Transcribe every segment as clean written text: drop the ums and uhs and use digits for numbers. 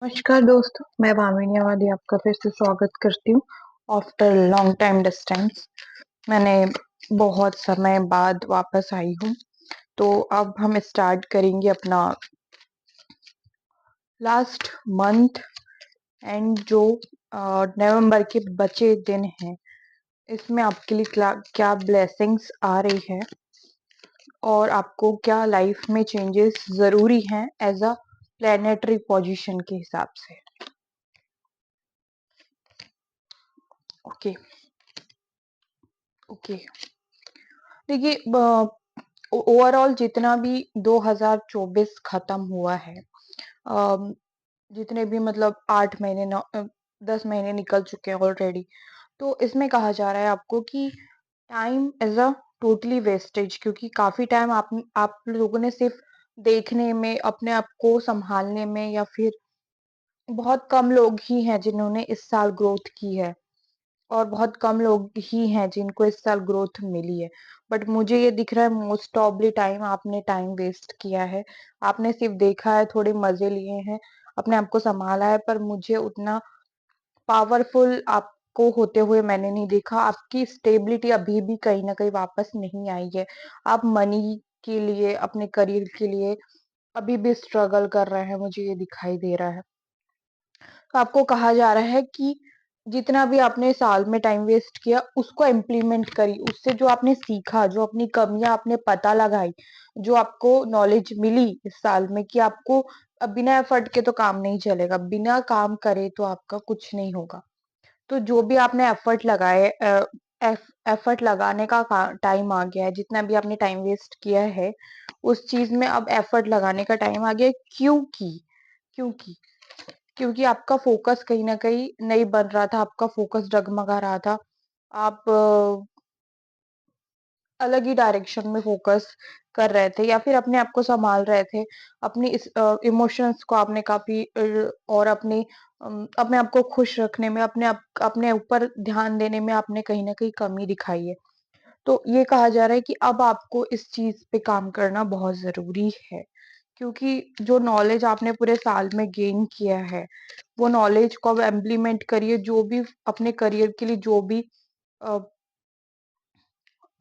नमस्कार दोस्तों, मैं भामिनी अवादी आपका फिर से स्वागत करती हूँ आफ्टर लॉन्ग टाइम डिस्टेंस। मैंने बहुत समय बाद वापस आई हूँ। तो अब हम स्टार्ट करेंगे अपना लास्ट मंथ एंड जो नवंबर के बचे दिन हैं, इसमें आपके लिए क्या ब्लेसिंग्स आ रही है और आपको क्या लाइफ में चेंजेस जरूरी हैं एज अ प्लेनेटरी पोजीशन के हिसाब से। ओके ओके, देखिए, ओवरऑल जितना भी 2024 खत्म हुआ है, अम, जितने भी मतलब 8 महीने 10 महीने निकल चुके हैं ऑलरेडी। तो इसमें कहा जा रहा है आपको कि time is a totally wastage, क्योंकि काफी टाइम आप लोगों ने सिर्फ देखने में, अपने आप को संभालने में, या फिर बहुत कम लोग ही हैं जिन्होंने इस साल ग्रोथ की है और बहुत कम लोग ही हैं जिनको इस साल ग्रोथ मिली है। बट मुझे ये दिख रहा है मोस्ट ऑफ द टाइम आपने टाइम वेस्ट किया है। आपने सिर्फ देखा है, थोड़े मजे लिए हैं, अपने आप को संभाला है, पर मुझे उतना पावरफुल आपको होते हुए मैंने नहीं देखा। आपकी स्टेबिलिटी अभी भी कहीं ना कहीं वापस नहीं आई है। आप मनी के लिए, अपने करियर के लिए अभी भी स्ट्रगल कर रहे हैं, मुझे ये दिखाई दे रहा है। तो आपको कहा जा रहा है कि जितना भी आपने साल में टाइम वेस्ट किया उसको इम्प्लीमेंट करी, उससे जो आपने सीखा, जो अपनी कमियां आपने पता लगाई, जो आपको नॉलेज मिली इस साल में कि आपको अब बिना एफर्ट के तो काम नहीं चलेगा, बिना काम करे तो आपका कुछ नहीं होगा। तो जो भी आपने एफर्ट लगाए, एफर्ट लगाने का टाइम आ गया है। जितना भी आपने टाइम वेस्ट किया है उस चीज में अब एफर्ट लगाने का टाइम आ गया है। क्योंकि क्योंकि आपका फोकस कहीं न कहीं नहीं बन रहा था, आपका फोकस डगमगा रहा था। आप अलग ही डायरेक्शन में फोकस कर रहे थे, या फिर अपने आप को सँभाल रहे थे। अपनी इस इमोशंस को आपने काफ़ी और अपने आप को खुश रखने में, अपने ऊपर ध्यान देने में आपने कहीं न कहीं कमी दिखाई है। तो ये कहा जा रहा है कि अब आपको इस चीज़ पे काम करना बहुत ज़रूरी है, क्योंकि जो नॉलेज आपने पूरे साल में गेन किया है, वो नॉलेज को अब इम्प्लीमेंट करिए। जो भी अपने करियर के लिए जो भी अ,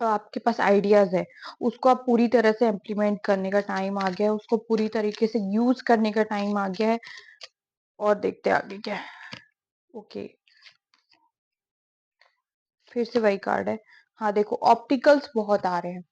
आपके पास आइडियाज़ है, उसको आप पूरी तरह से इम्प्लीमेंट करने का टाइम आ गया है, उसको पूरी तरीके से यूज़ करने का टाइम आ गया है। और देखते हैं आगे क्या है। ओके, फिर से वही कार्ड है। हाँ, देखो, ऑब्स्टिकल्स बहुत आ रहे हैं,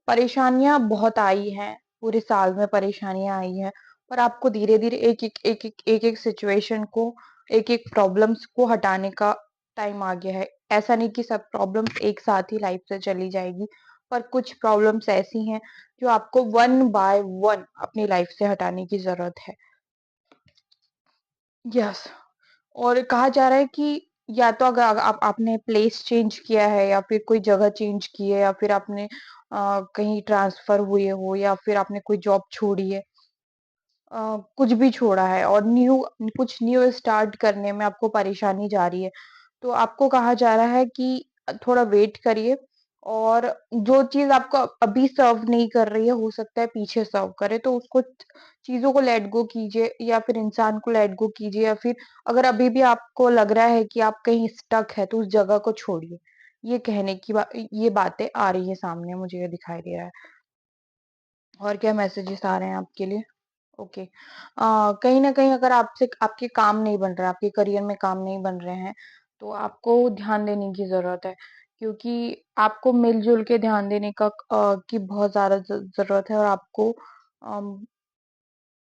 परेशानियाँ बहुत आई हैं, पूरे साल में परेशानियाँ आई हैं, पर आपको धीरे-धीरे एक-एक सिचुएशन को, एक-एक प्रॉब्लम्स को हटाने का टाइम आ गया है। ऐसा नहीं कि सब प्रॉब्लम्स एक साथ ही लाइफ से चली जाएगी, पर कुछ प्रॉब्लम्स ऐसी हैं जो आपको वन बाय वन अपनी लाइफ से हटाने की ज़रूरत है। यस, और कहा जा रहा है कि या तो अगर आपने प्लेस चेंज किया है, या फिर कोई जगह चेंज की है, या फिर आपने कहीं ट्रांसफर हुए हो, या फिर आपने कोई जॉब छोड़ी है, कुछ भी छोड़ा है और कुछ न्यू स्टार्ट करने में आपको परेशानी जा रही है, तो आपको कहा जा रहा है कि थोड़ा वेट करिए। और जो चीज़ आपको अभी सर्व नहीं कर रही है, हो सकता है पीछे सर्व करे, तो उसको चीज़ों को लेट गो कीजिए, या फिर इंसान को लेट गो कीजिए, या फिर अगर अभी भी आपको लग रहा है कि आप कहीं स्टक है, तो उस जगह को छोड़िए। ये कहने की ये बातें आ रही है सामने, मुझे ये दिखाई दे रहा है। और क्या मैसेजेस आ रहे हैं आपके लिए? ओके, कहीं न कहीं अगर आपसे आपके काम नहीं बन रहा है, आपके करियर में काम नहीं बन रहे हैं, तो आपको ध्यान देने की ज़रूरत है, क्योंकि आपको मिल-जुल के ध्यान देने की बहुत ज़्यादा ज़रूरत है, और आपको अम,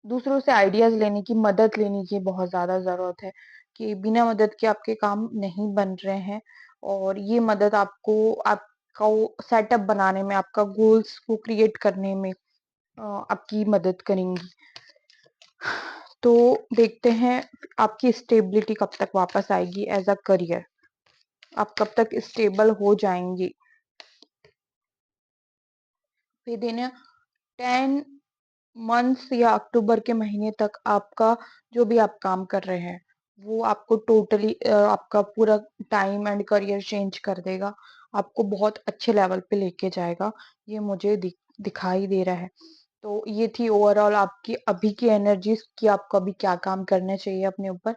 दूसरों से आइडियाज़ लेने की, मदद लेने की बहुत ज़्यादा ज़रूरत है, कि बिना मदद के आपके काम नहीं बन रहे हैं, और ये मदद आपको आपका वो सेटअप बनाने में, आपका गोल्स को क्रिएट करने में आपकी मदद करेंगी। तो देखते हैं आपकी स्टेबिलिटी कब तक वापस आएगी एज़ अ करियर, आप कब तक स्टेबल हो जाएँगी। विदिन 10 मंथ्स या अक्टूबर के महीने तक आपका जो भी आप काम कर रहे हैं, वो आपको टोटली आपका पूरा टाइम एंड करियर चेंज कर देगा। आपको बहुत अच्छे लेवल पे लेके जाएगा, ये मुझे दिखाई दे रहा है। तो ये थी ओवरऑल आपकी अभी की एनर्जीज़ कि आपको अभी क्या काम करना चाहिए अपने ऊपर।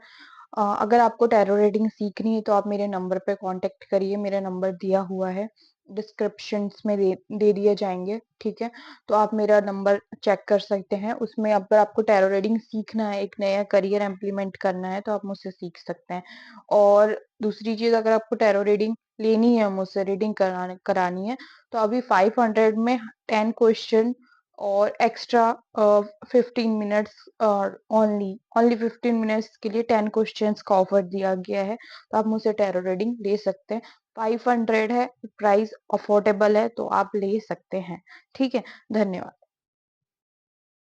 अगर आपको टैरो रीडिंग सीखनी है तो आप मेरे नंबर पे कॉन्टैक्ट करिए, मेरा नंबर दिया हुआ है, डिस्क्रिप्शंस में दे दिए जाएँगे, ठीक है? तो आप मेरा नंबर चेक कर सकते हैं, उसमें अगर आपको टैरो रीडिंग सीखना है, एक नया करियर इम्प्लीमेंट करना है, तो आप मुझसे सीख सकते हैं। और दूसरी चीज़, अगर आपको टैरो रीडिंग लेनी है मुझसे, रीडिंग करानी है, तो अभी 500 में 10 क्वेश्चन और एक्स्ट्रा 15 मिनट्स ओनली 15 मिनट्स के लिए 10 क्वेश्चंस का ऑफर दिया गया है, तो आप मुझसे टैरो रीडिंग ले सकते हैं। 500 है, प्राइस अफोर्डेबल है, तो आप ले सकते हैं। ठीक है? धन्यवाद।